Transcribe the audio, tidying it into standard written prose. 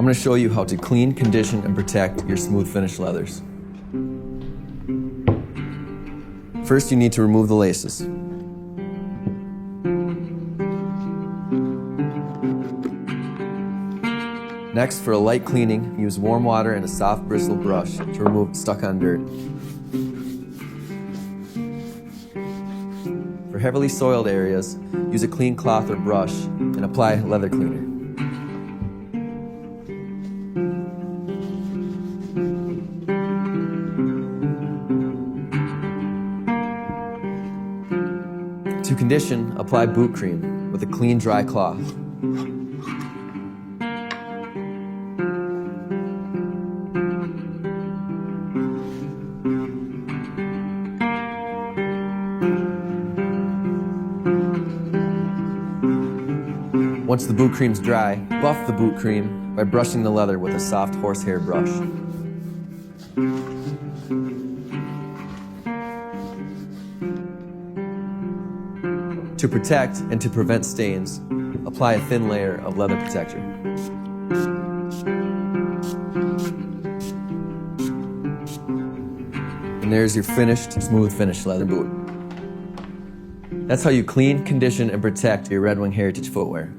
I'm going to show you how to clean, condition, and protect your smooth finish leathers. First, you need to remove the laces. Next, for a light cleaning, use warm water and a soft bristle brush to remove stuck-on dirt. For heavily soiled areas, use a clean cloth or brush and apply leather cleaner. To condition, apply boot cream with a clean, dry cloth. Once the boot cream's dry, buff the boot cream by brushing the leather with a soft horsehair brush. To protect and to prevent stains, apply a thin layer of leather protector. And there's your finished, smooth finish leather boot. That's how you clean, condition, and protect your Red Wing Heritage footwear.